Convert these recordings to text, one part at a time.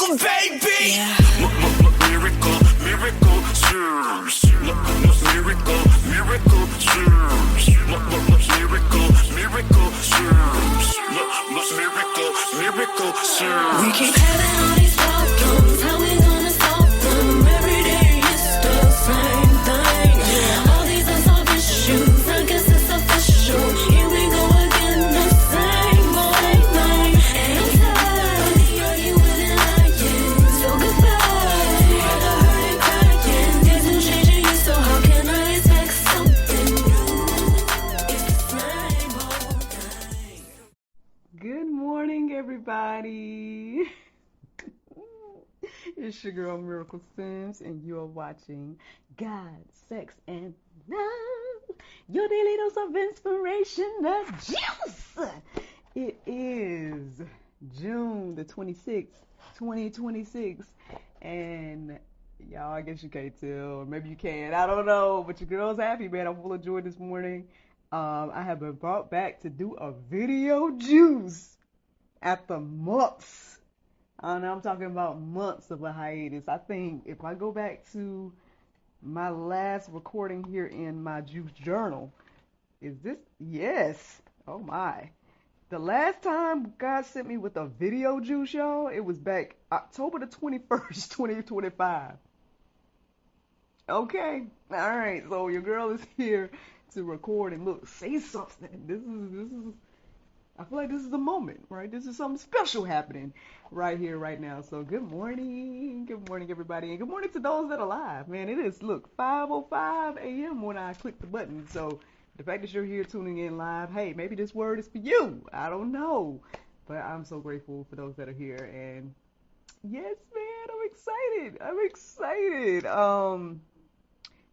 Miracle, baby. Yeah. Miracle, miracle, miracle, miracle, miracle, we keep having all these problems. How we gonna solve them? Every day it's the same thing. Yeah. All these unsolved issues, I guess it's official. Here we go again, the same old thing. And I'm tired of the arguing and lying. So goodbye to all the hurt and crying. Things will change in you, so how can I expect something new if it's the same old thing? Good morning, everybody. It's your girl Miracle Sims, and you're watching God, Sex, and Love, your daily dose of inspiration, the juice. It is June the 26th, 2026, and y'all, I guess you can't tell, or maybe you can, I don't know, but your girl's happy, man. I'm full of joy this morning. I have been brought back to do a video juice after months. I'm talking about months of a hiatus. I think if I go back to my last recording here in my juice journal, is this? Yes. Oh my. The last time God sent me with a video juice, y'all, it was back October the 21st, 2025. Okay. All right. So your girl is here to record and look, say something. This is I feel like this is the moment, right? This is something special happening right here, right now. So good morning, everybody, and good morning to those that are live. Man, it is, look, 5:05 a.m. when I click the button. So the fact that you're here tuning in live, hey, maybe this word is for you. I don't know, but I'm so grateful for those that are here. And yes, man, I'm excited.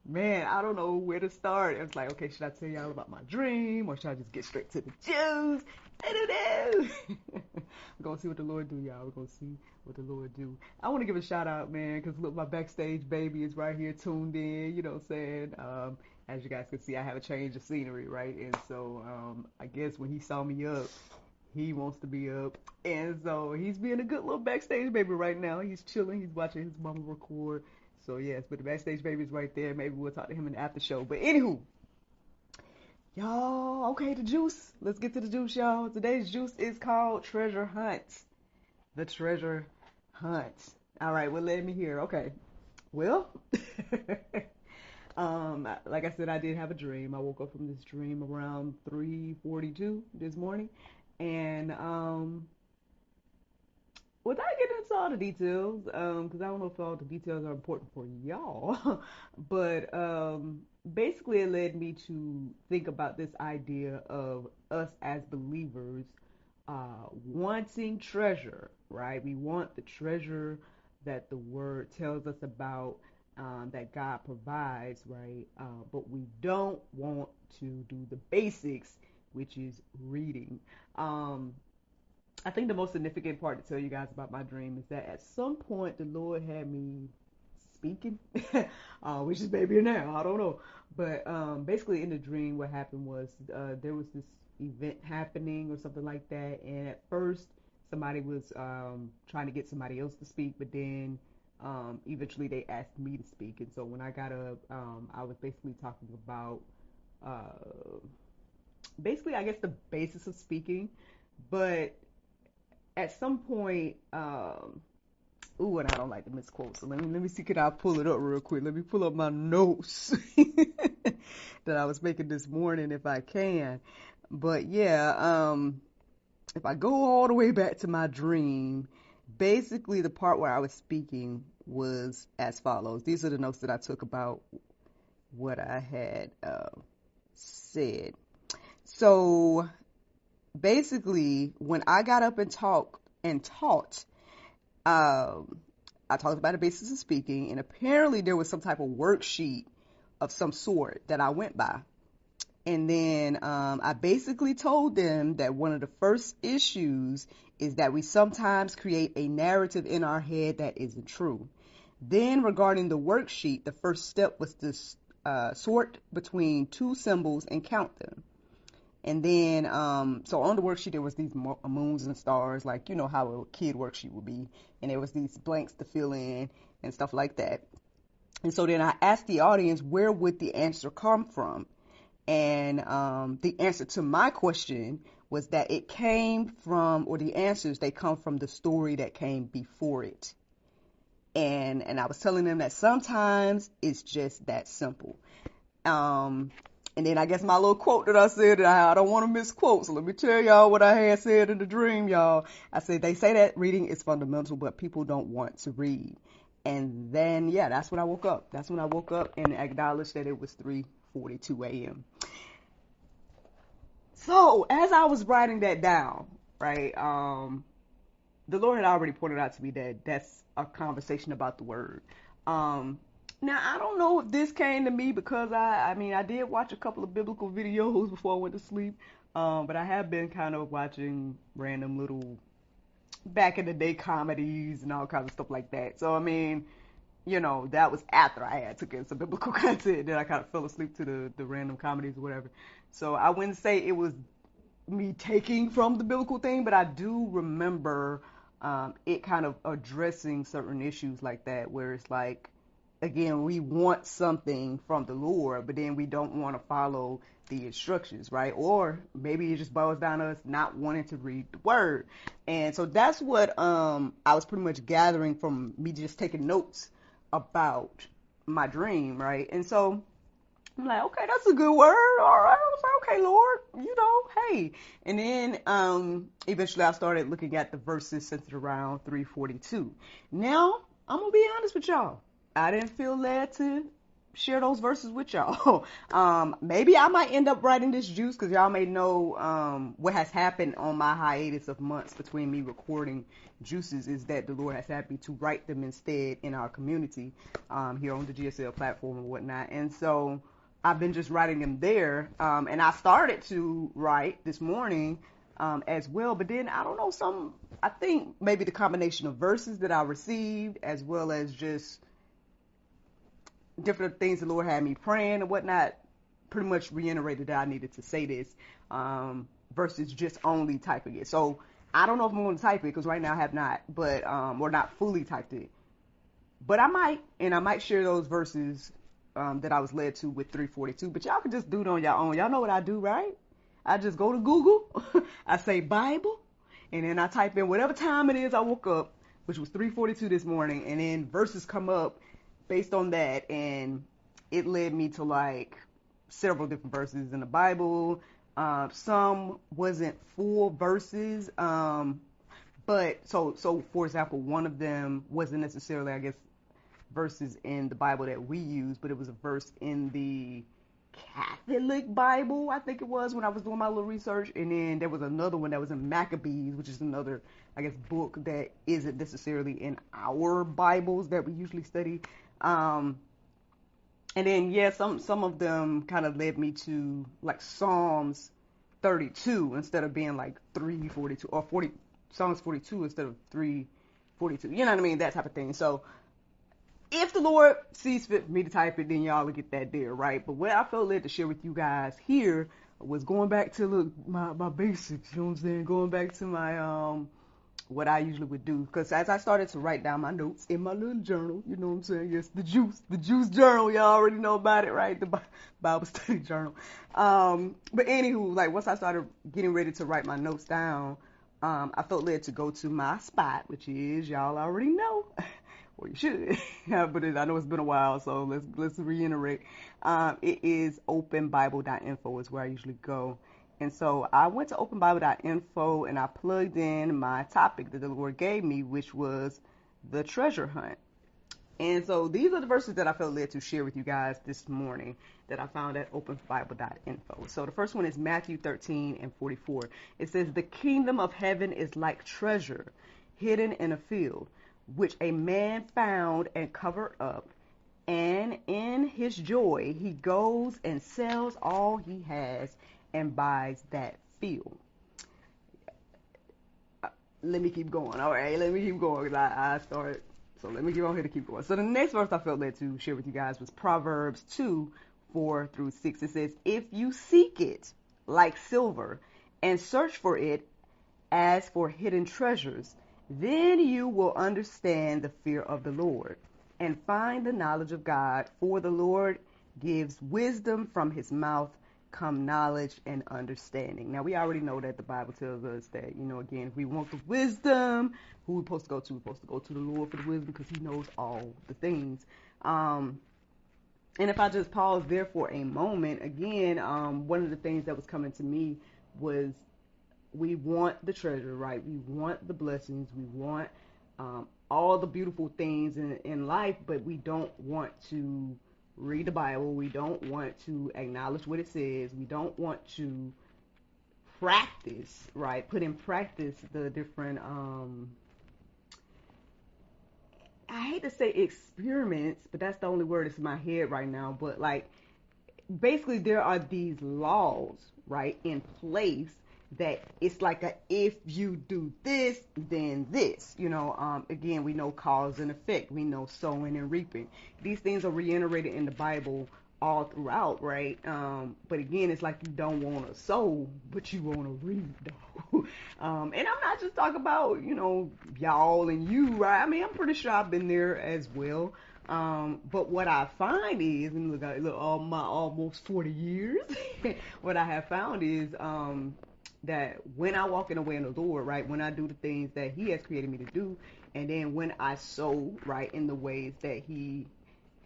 Man, I don't know where to start. It's like, okay, should I tell y'all about my dream, or should I just get straight to the juice? I don't know. We're going to see what the Lord do, y'all. We're going to see what the Lord do. I want to give a shout out, man, because look, my backstage baby is right here tuned in, you know what I'm saying? As you guys can see, I have a change of scenery, right? And so I guess when he saw me up, he wants to be up. And so he's being a good little backstage baby right now. He's chilling. He's watching his mama record. So yes, but the backstage baby's right there. Maybe we'll talk to him in the after show. But anywho, y'all, okay, the juice. Let's get to the juice, y'all. Today's juice is called Treasure Hunt. The Treasure Hunt. All right, well, let me hear. Okay. Well, like I said, I did have a dream. I woke up from this dream around 3:42 this morning, and without getting into all the details, because I don't know if all the details are important for y'all, but basically it led me to think about this idea of us as believers wanting treasure, right? We want the treasure that the Word tells us about, that God provides, right? But we don't want to do the basics, which is reading. I think the most significant part to tell you guys about my dream is that at some point the Lord had me speaking, which is maybe now, I don't know. But basically in the dream what happened was there was this event happening or something like that. And at first somebody was trying to get somebody else to speak, but then eventually they asked me to speak. And so when I got up, I was basically talking about basically, I guess, the basis of speaking. But at some point, and I don't like to misquote, so let me see, can I pull it up real quick? Let me pull up my notes that I was making this morning if I can. But yeah, if I go all the way back to my dream, basically the part where I was speaking was as follows. These are the notes that I took about what I had said. So basically, when I got up and taught, I talked about the basis of speaking, and apparently there was some type of worksheet of some sort that I went by. And then I basically told them that one of the first issues is that we sometimes create a narrative in our head that isn't true. Then regarding the worksheet, the first step was to sort between two symbols and count them. And then, so on the worksheet, there was these moons and stars, like, you know, how a kid worksheet would be. And there was these blanks to fill in and stuff like that. And so then I asked the audience, where would the answer come from? And the answer to my question was that it came from, or the answers, they come from the story that came before it. And I was telling them that sometimes it's just that simple. And then I guess my little quote that I said, that I don't want to misquote, so let me tell y'all what I had said in the dream, y'all. I said, they say that reading is fundamental, but people don't want to read. And then, yeah, that's when I woke up. That's when I woke up and acknowledged that it was 3:42 a.m. So as I was writing that down, right, the Lord had already pointed out to me that that's a conversation about the word. Now, I don't know if this came to me because I did watch a couple of biblical videos before I went to sleep, but I have been kind of watching random little back in the day comedies and all kinds of stuff like that. So, I mean, you know, that was after I had took in some biblical content. Then I kind of fell asleep to the random comedies or whatever. So I wouldn't say it was me taking from the biblical thing, but I do remember it kind of addressing certain issues like that, where it's like, again, we want something from the Lord, but then we don't want to follow the instructions, right? Or maybe it just boils down to us not wanting to read the word. And so that's what I was pretty much gathering from me just taking notes about my dream, right? And so I'm like, okay, that's a good word. All right. I was like, okay, Lord, you know, hey. And then eventually I started looking at the verses centered around 3:42. Now, I'm going to be honest with y'all. I didn't feel led to share those verses with y'all. Maybe I might end up writing this juice because y'all may know what has happened on my hiatus of months between me recording juices is that the Lord has had me to write them instead in our community here on the GSL platform and whatnot. And so I've been just writing them there. And I started to write this morning as well. But then, I don't know, I think maybe the combination of verses that I received as well as just different things the Lord had me praying and whatnot pretty much reiterated that I needed to say this versus just only typing it. So I don't know if I'm going to type it because right now I have not, but or not fully typed it. But I might share those verses that I was led to with 3:42. But y'all can just do it on your own. Y'all know what I do, right? I just go to Google, I say Bible, and then I type in whatever time it is I woke up, which was 3:42 this morning, and then verses come up based on that, and it led me to like several different verses in the Bible. Some wasn't full verses, but so for example, one of them wasn't necessarily, I guess, verses in the Bible that we use, but it was a verse in the Catholic Bible, I think it was, when I was doing my little research. And then there was another one that was in Maccabees, which is another, I guess, book that isn't necessarily in our Bibles that we usually study. And then, yeah, some of them kind of led me to like Psalms 32 instead of being like 3:42 or Psalms 42 instead of 3:42. You know what I mean? That type of thing. So if the Lord sees fit for me to type it, then y'all will get that there, right? But what I felt led to share with you guys here was going back to my basics, you know what I'm saying? Going back to my what I usually would do. Because as I started to write down my notes in my little journal, you know what I'm saying? Yes, the juice journal, y'all already know about it, right? The Bible study journal. But anywho, like once I started getting ready to write my notes down, I felt led to go to my spot, which is, y'all already know, or you should, but I know it's been a while, so let's reiterate. It is openbible.info is where I usually go. And so I went to openbible.info and I plugged in my topic that the Lord gave me, which was the treasure hunt. And so these are the verses that I felt led to share with you guys this morning that I found at openbible.info. So the first one is Matthew 13:44. It says, "The kingdom of heaven is like treasure hidden in a field, which a man found and covered up. And in his joy, he goes and sells all he has and buys that field." Let me keep going. All right, let me keep going. I started. So let me get on here to keep going. So the next verse I felt led to share with you guys was Proverbs 2:4-6. It says, "If you seek it like silver, and search for it as for hidden treasures. Then you will understand the fear of the Lord and find the knowledge of God, for the Lord gives wisdom. From his mouth come knowledge and understanding. Now, we already know that the Bible tells us that, again, if we want the wisdom, who we're supposed to go to? We're supposed to go to the Lord for the wisdom, because he knows all the things. And if I just pause there for a moment, again, one of the things that was coming to me was, we want the treasure, right? We want the blessings. We want all the beautiful things in life, but we don't want to read the Bible. We don't want to acknowledge what it says. We don't want to practice, right? Put in practice the different, I hate to say experiments, but that's the only word that's in my head right now. But like, basically there are these laws, right, in place that it's like if you do this, then this, again, we know cause and effect. We know sowing and reaping. These things are reiterated in the Bible all throughout, right? But again, it's like you don't want to sow, but you want to reap, though. And I'm not just talking about, y'all and you, right? I mean, I'm pretty sure I've been there as well. But what I find is, and look, all my almost 40 years, what I have found is, that when I walk in the way of the Lord, right, when I do the things that he has created me to do, and then when I sow, right, in the ways that he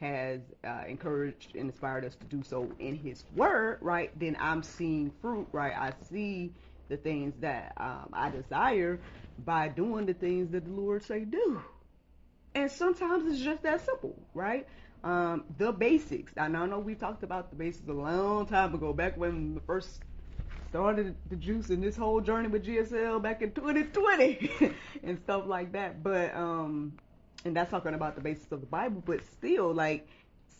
has encouraged and inspired us to do so in his word, right, then I'm seeing fruit, right? I see the things that I desire by doing the things that the Lord say do. And sometimes it's just that simple, right? The basics. I know we talked about the basics a long time ago, back when the first started the juice in this whole journey with GSL back in 2020 and stuff like that. But and that's talking about the basics of the Bible. But still, like,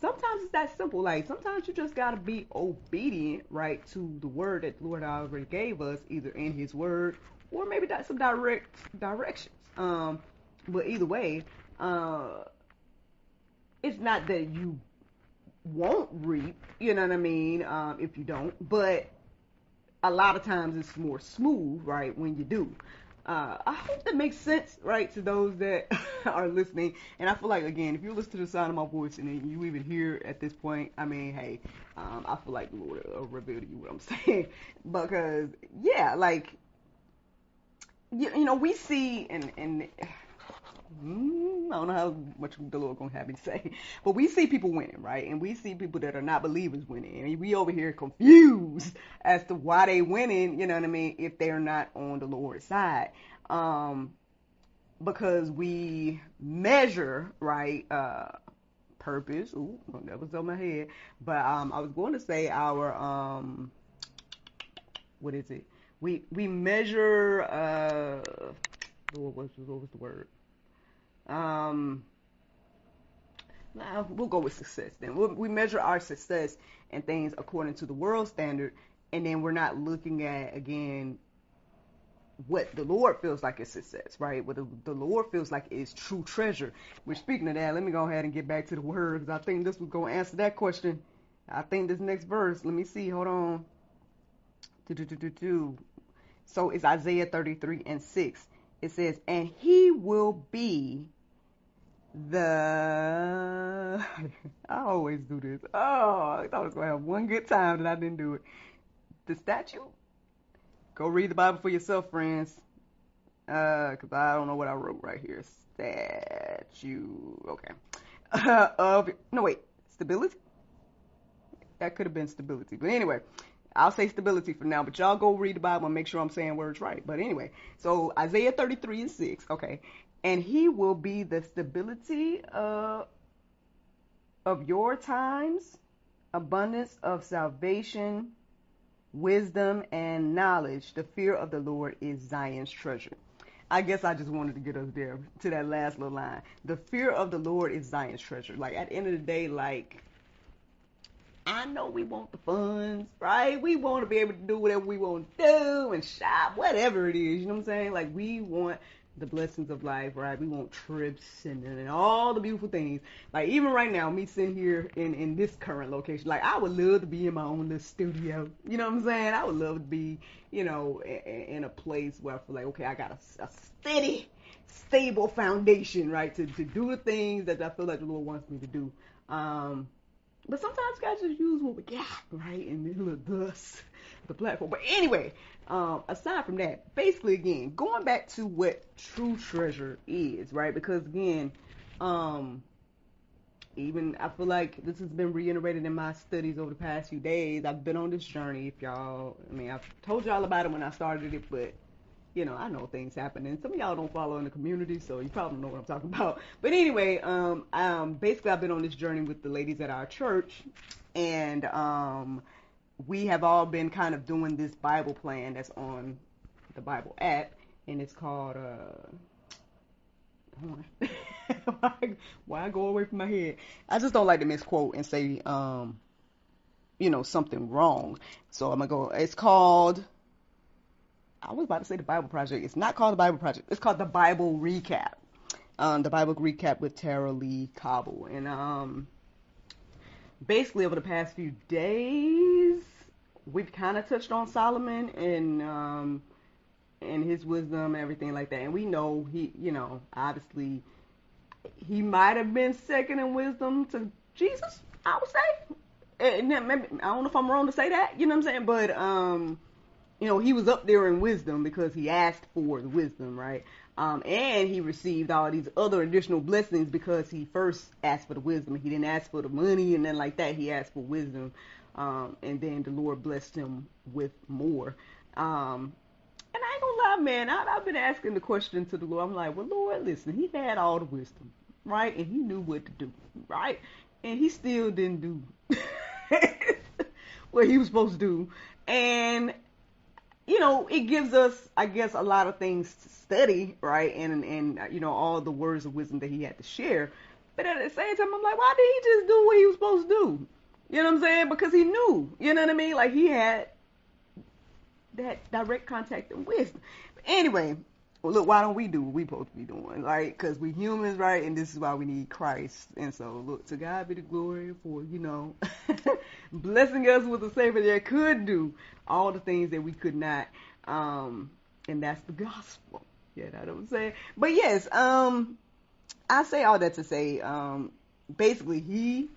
sometimes it's that simple. Like, sometimes you just gotta be obedient, right, to the word that the Lord already gave us, either in his word or maybe that's some direct directions. But either way, it's not that you won't reap, you know what I mean, if you don't, but a lot of times it's more smooth, right, when you do. I hope that makes sense, right, to those that are listening. And I feel like, again, if you listen to the sound of my voice and you even hear at this point, I mean, hey, I feel like the Lord will reveal to you what I'm saying. Because, yeah, like, we see, and I don't know how much the Lord gonna have me say, but we see people winning, right? And we see people that are not believers winning, and we over here confused as to why they winning. You know what I mean? If they're not on the Lord's side, because we measure, right? Purpose. Ooh, that was on my head, but I was going to say our what is it? We measure. What was the word? We'll go with success then. We measure our success and things according to the world standard, and then we're not looking at, again, what the Lord feels like is success, right? What the Lord feels like is true treasure. Which, speaking of that, let me go ahead and get back to the word, because I think this was going to answer that question. I think this next verse, let me see, hold on. So it's Isaiah 33:6. It says, and he will be I always do this. Oh, I thought I was going to have one good time and I didn't do it. The statue? Go read the Bible for yourself, friends. Because I don't know what I wrote right here. Statue. Okay. Stability? That could have been stability. But anyway, I'll say stability for now. But y'all go read the Bible and make sure I'm saying words right. But anyway, so Isaiah 33:6. Okay. And he will be the stability of your times, abundance of salvation, wisdom, and knowledge. The fear of the Lord is Zion's treasure. I guess I just wanted to get us there to that last little line. The fear of the Lord is Zion's treasure. Like, at the end of the day, like, I know we want the funds, right? We want to be able to do whatever we want to do and shop, whatever it is, you know what I'm saying? Like, we want the blessings of life, right? We want trips and all the beautiful things. Like even right now, me sitting here in this current location, like I would love to be in my own little studio. You know what I'm saying? I would love to be, in a place where I feel like, okay, I got a steady, stable foundation, right, to do the things that I feel like the Lord wants me to do. But sometimes we gotta just use what we got, right? And then look, thus the platform. But anyway, aside from that, basically again, going back to what true treasure is, right? Because again, even I feel like this has been reiterated in my studies over the past few days. I've been on this journey. If y'all, I've told y'all about it when I started it, but I know things happen, and some of y'all don't follow in the community, so you probably don't know what I'm talking about. But anyway, basically, I've been on this journey with the ladies at our church, and we have all been kind of doing this Bible plan that's on the Bible app, and it's called hold on. Why I go away from my head? I just don't like to misquote and say something wrong. So I'm gonna go. It's called. I was about to say the Bible Project. It's not called the Bible Project. It's called the Bible Recap. The Bible Recap with Tara Lee Cobble. And basically over the past few days, we've kind of touched on Solomon and his wisdom and everything like that. And we know he, obviously he might have been second in wisdom to Jesus, I would say. And maybe, I don't know if I'm wrong to say that, you know what I'm saying? But he was up there in wisdom because he asked for the wisdom, right? And he received all these other additional blessings because he first asked for the wisdom. He didn't ask for the money and then like that. He asked for wisdom. And then the Lord blessed him with more. And I ain't gonna lie, man, I've been asking the question to the Lord. I'm like, well, Lord, listen, he had all the wisdom, right? And he knew what to do, right? And he still didn't do what he was supposed to do. And it gives us, I guess, a lot of things to study, right? And all the words of wisdom that he had to share. But at the same time, I'm like, why did he just do what he was supposed to do? You know what I'm saying? Because he knew, you know what I mean? Like he had that direct contact and wisdom. But anyway, well, look, why don't we do what we supposed to be doing, right? Because we humans, right? And this is why we need Christ. And so, look, to God be the glory for, blessing us with a Savior that could do all the things that we could not. And that's the gospel. Yeah, that's what I'm saying. But yes, I say all that to say, basically he,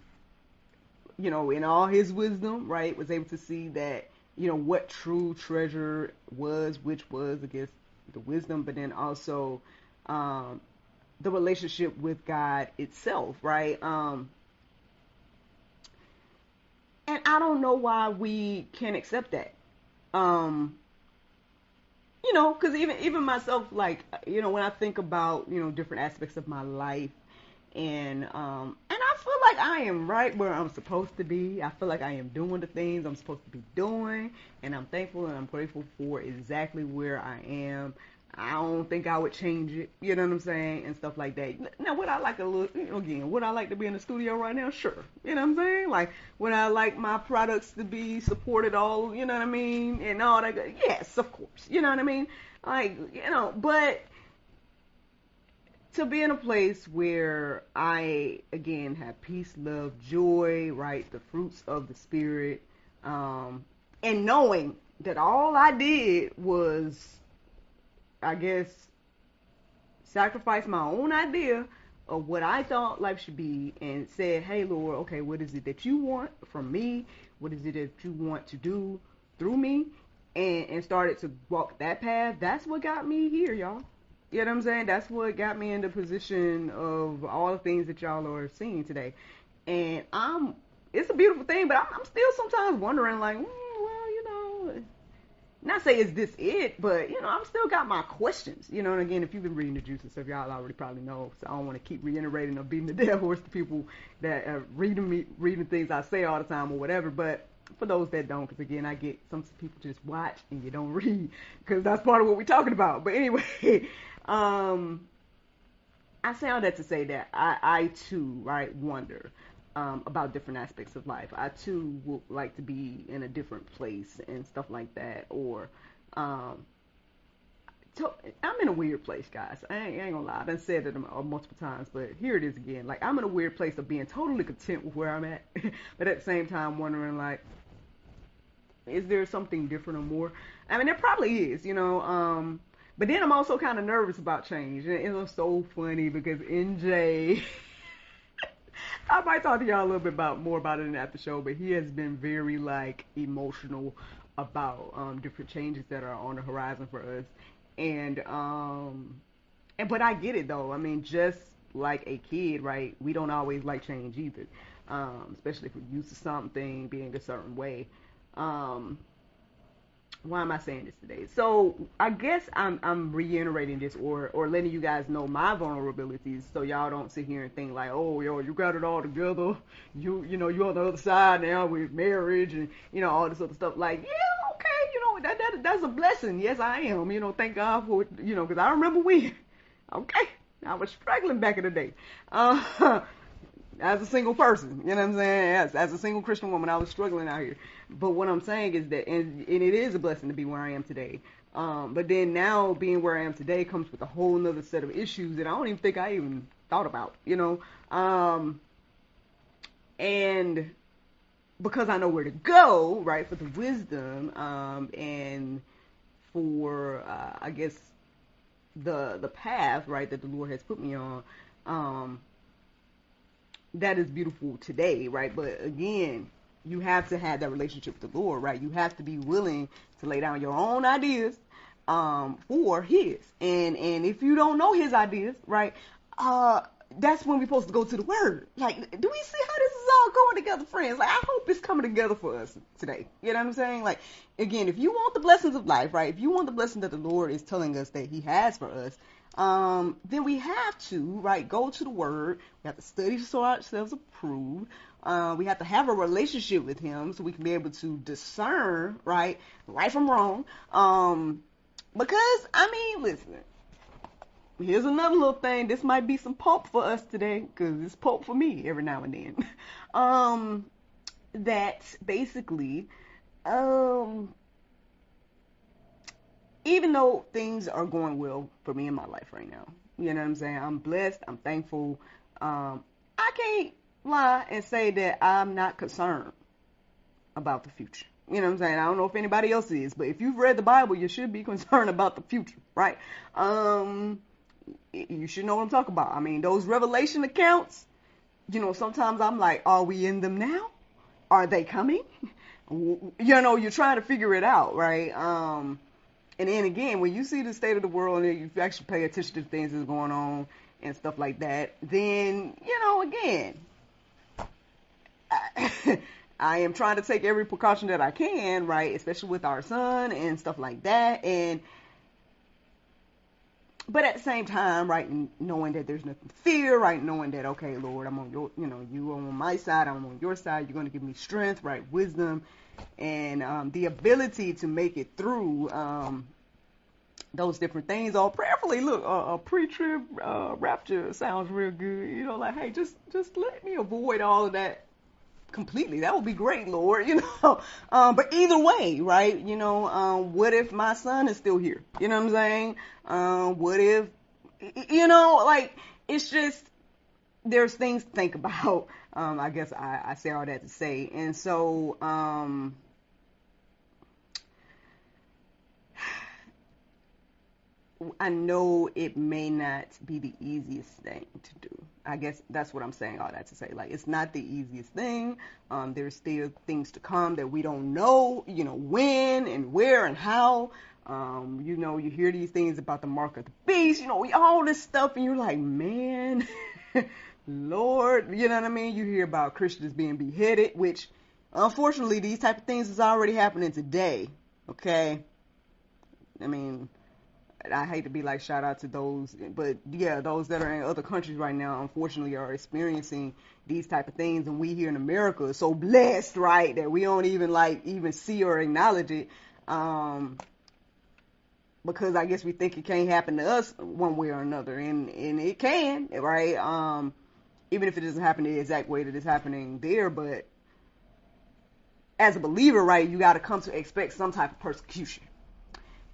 in all his wisdom, right, was able to see that, what true treasure was, which was, I guess, the wisdom, but then also the relationship with God itself, right? And I don't know why we can't accept that. Because even myself, like, when I think about, different aspects of my life, and I feel like I am right where I'm supposed to be. I feel like I am doing the things I'm supposed to be doing, and I'm thankful and I'm grateful for exactly where I am. I don't think I would change it, you know what I'm saying, and stuff like that. Now, would I like a little, again, would I like to be in the studio right now? Sure, you know what I'm saying? Like, would I like my products to be supported all, you know what I mean, and all that? Yes, of course, you know what I mean? Like, but to be in a place where I, again, have peace, love, joy, right, the fruits of the Spirit, and knowing that all I did was, I guess, sacrifice my own idea of what I thought life should be and said, hey, Lord, okay, what is it that you want from me? What is it that you want to do through me? And started to walk that path. That's what got me here, y'all. You know what I'm saying? That's what got me in the position of all the things that y'all are seeing today. And it's a beautiful thing, but I'm still sometimes wondering, like, not say is this it, but, I'm still got my questions, and again, if you've been reading the juice and stuff, y'all already probably know, so I don't want to keep reiterating or beating the dead horse to people that are reading things I say all the time or whatever, but for those that don't, because again, I get some people just watch and you don't read, because that's part of what we're talking about. But anyway, I say all that to say that I too, right, wonder about different aspects of life. I too would like to be in a different place and stuff like that, or So I'm in a weird place, guys. I ain't gonna lie. I done said it multiple times, but here it is again. Like, I'm in a weird place of being totally content with where I'm at, but at the same time wondering, like, is there something different or more? I mean, there probably is, you know. But then I'm also kind of nervous about change. And it was so funny because NJ, I might talk to y'all a little bit more about it in the after show, but he has been very like emotional about different changes that are on the horizon for us. And but I get it though. I mean, just like a kid, right? We don't always like change either, especially if we're used to something being a certain way. Um, why am I saying this today? So I guess I'm reiterating this or letting you guys know my vulnerabilities so y'all don't sit here and think like, oh yo, you got it all together. You know, you're on the other side now with marriage and you know all this other stuff. Like, yeah, okay, you know that's a blessing. Yes, I am. You know, thank God for it. You know, because I remember when. Okay, I was struggling back in the day. As a single person, you know what I'm saying? Yes, as a single Christian woman, I was struggling out here. But what I'm saying is that, and it is a blessing to be where I am today. But then now being where I am today comes with a whole nother set of issues that I don't even think I even thought about, you know? And because I know where to go, right, for the wisdom, and for, I guess, the path, right, that the Lord has put me on, that is beautiful today, right? But again, you have to have that relationship with the Lord, right? You have to be willing to lay down your own ideas for His. And if you don't know His ideas, right, that's when we're supposed to go to the Word. Like, do we see how this is all going together, friends? Like, I hope it's coming together for us today. You know what I'm saying? Like, again, if you want the blessings of life, right, if you want the blessing that the Lord is telling us that He has for us, then we have to, right, go to the Word. We have to study to show ourselves approved. We have to have a relationship with Him so we can be able to discern, right from wrong. Because, I mean, listen, here's another little thing. This might be some pulp for us today, because it's pulp for me every now and then. That basically, even though things are going well for me in my life right now, you know what I'm saying? I'm blessed. I'm thankful. I can't lie and say that I'm not concerned about the future. You know what I'm saying? I don't know if anybody else is, but if you've read the Bible, you should be concerned about the future, right? You should know what I'm talking about. I mean, those Revelation accounts, you know, sometimes I'm like, are we in them now? Are they coming? You know, you're trying to figure it out, right? And then again, when you see the state of the world and you actually pay attention to things that's going on and stuff like that, then, you know, again, I am trying to take every precaution that I can, right? Especially with our son and stuff like that. But at the same time, right, knowing that there's nothing to fear, right, knowing that, okay, Lord, I'm on your, you know, you are on my side, I'm on your side, you're going to give me strength, right, wisdom, and the ability to make it through those different things, all prayerfully. Look, a pre-trib rapture sounds real good, you know, like, hey, just let me avoid all of that completely. That would be great, Lord, you know. But either way, right, you know, what if my son is still here? You know what I'm saying? What if, you know, like, it's just, there's things to think about. I guess I say all that to say. And so, I know it may not be the easiest thing to do. I guess that's what I'm saying, all that to say. Like, it's not the easiest thing. There's still things to come that we don't know, you know, when and where and how. You know, you hear these things about the mark of the beast, you know, all this stuff, and you're like, man, Lord, you know what I mean? You hear about Christians being beheaded, which, unfortunately, these type of things is already happening today, okay? I mean, I hate to be like, shout out to those, but yeah, those that are in other countries right now, unfortunately, are experiencing these type of things, and we here in America are so blessed, right, that we don't even see or acknowledge it, because I guess we think it can't happen to us one way or another, and it can, right, even if it doesn't happen the exact way that it's happening there, but as a believer, right, you got to come to expect some type of persecution.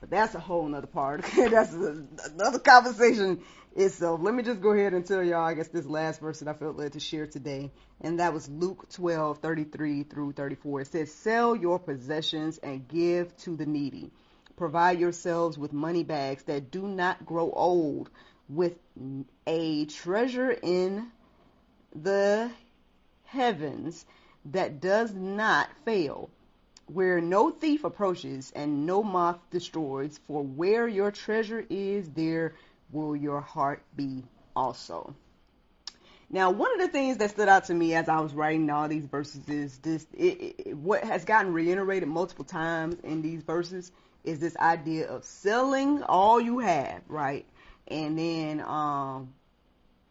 But that's a whole nother part. That's another conversation itself. Let me just go ahead and tell y'all, I guess, this last verse that I felt led to share today. And that was Luke 12:33 through 34. It says, sell your possessions and give to the needy. Provide yourselves with money bags that do not grow old, with a treasure in the heavens that does not fail, where no thief approaches and no moth destroys. For where your treasure is, there will your heart be also. Now, one of the things that stood out to me as I was writing all these verses is this: what has gotten reiterated multiple times in these verses is this idea of selling all you have, right? And then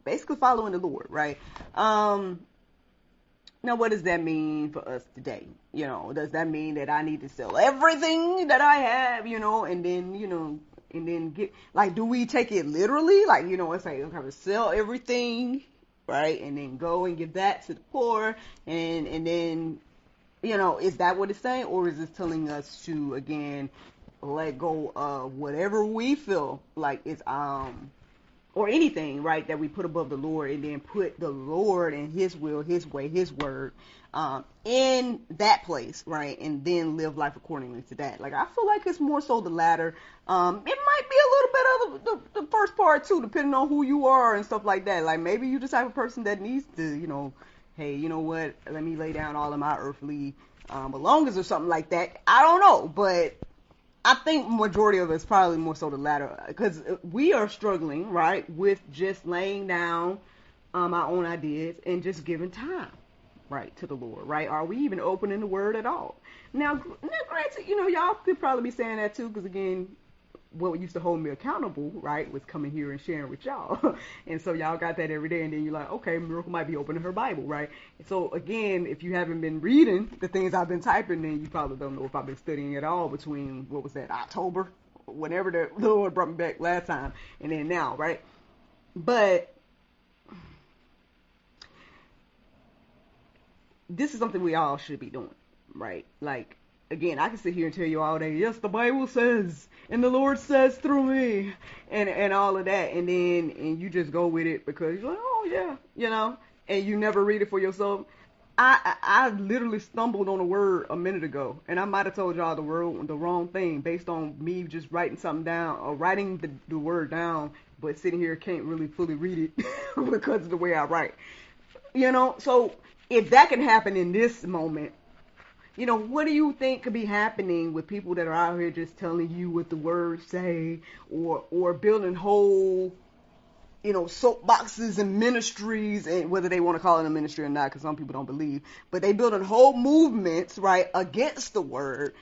basically following the Lord, right? Now, what does that mean for us today? Does that mean that I need to sell everything that I have, and then get, like, do we take it literally? Like, it's like, okay, sell everything, right? And then go and give that to the poor. And then, is that what it's saying? Or is it telling us to, again, let go of whatever we feel like it's, or anything, right, that we put above the Lord, and then put the Lord and His will, His way, His word in that place, right, and then live life accordingly to that. Like, I feel like it's more so the latter. It might be a little bit of the first part too, depending on who you are and stuff like that. Like, maybe you're the type of person that needs to, hey, you know what, let me lay down all of my earthly belongings or something like that. I don't know, but I think majority of us probably more so the latter, because we are struggling, right, with just laying down our own ideas and just giving time, right, to the Lord, right? Are we even opening the Word at all? Now granted, y'all could probably be saying that too, because again, what used to hold me accountable, right, was coming here and sharing with y'all. And so y'all got that every day, and then you're like, okay, Miracle might be opening her Bible, right? So again, if you haven't been reading the things I've been typing, then you probably don't know if I've been studying at all between, what was that, October, whenever the Lord brought me back last time, and then now, right? But this is something we all should be doing, right? Like, again, I can sit here and tell you all day, yes, the Bible says, and the Lord says through me, and all of that, and you just go with it because you're like, oh yeah, and you never read it for yourself. I literally stumbled on a word a minute ago, and I might have told y'all the wrong thing based on me just writing something down, or writing the word down, but sitting here can't really fully read it because of the way I write. So if that can happen in this moment, what do you think could be happening with people that are out here just telling you what the words say, or building whole, soapboxes and ministries, and whether they want to call it a ministry or not, because some people don't believe, but they building whole movements, right, against the word,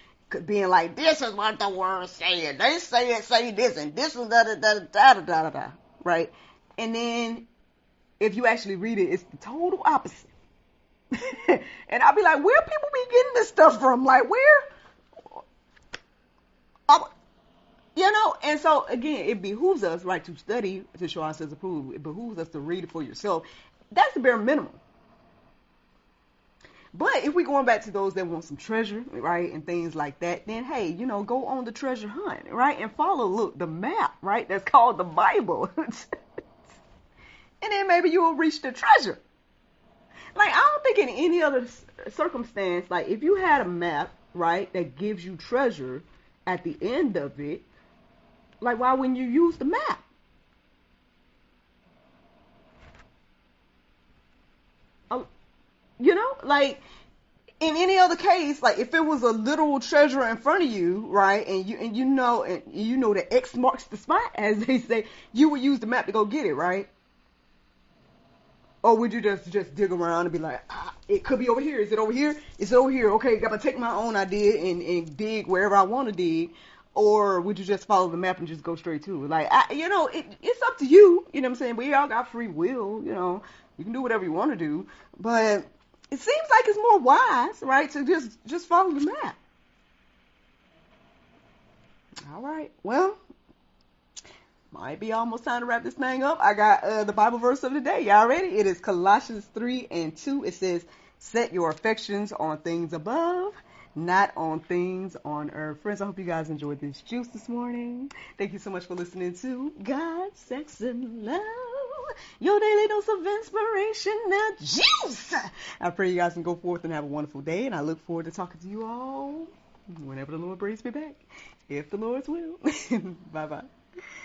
being like, this is what the word said. They say this, and this is da-da-da-da-da-da-da, right? And then if you actually read it, it's the total opposite. And I'll be like, where people be getting this stuff from? Like, where? And so, again, it behooves us, right, to study to show ourselves approved. It behooves us to read it for yourself. That's the bare minimum. But if we're going back to those that want some treasure, right, and things like that, then, hey, go on the treasure hunt, right, and follow, the map, right, that's called the Bible. And then maybe you will reach the treasure. Like, I don't think in any other circumstance, like, if you had a map, right, that gives you treasure at the end of it, like, why wouldn't you use the map? Like, in any other case, like, if it was a literal treasure in front of you, right, and you know that X marks the spot, as they say, you would use the map to go get it, right? Or would you just dig around and be like, it could be over here. Is it over here? It's over here. Okay, got to take my own idea and dig wherever I want to dig. Or would you just follow the map and just go straight to it? Like, it's up to you. You know what I'm saying? We all got free will. You can do whatever you want to do. But it seems like it's more wise, right, to just follow the map. All right. Well, might be almost time to wrap this thing up. I got the Bible verse of the day. Y'all ready? It is Colossians 3:2. It says, set your affections on things above, not on things on earth. Friends, I hope you guys enjoyed this juice this morning. Thank you so much for listening to God, Sex, and Love, your daily dose of inspiration and juice. I pray you guys can go forth and have a wonderful day, and I look forward to talking to you all whenever the Lord brings me back, if the Lord's will. Bye-bye.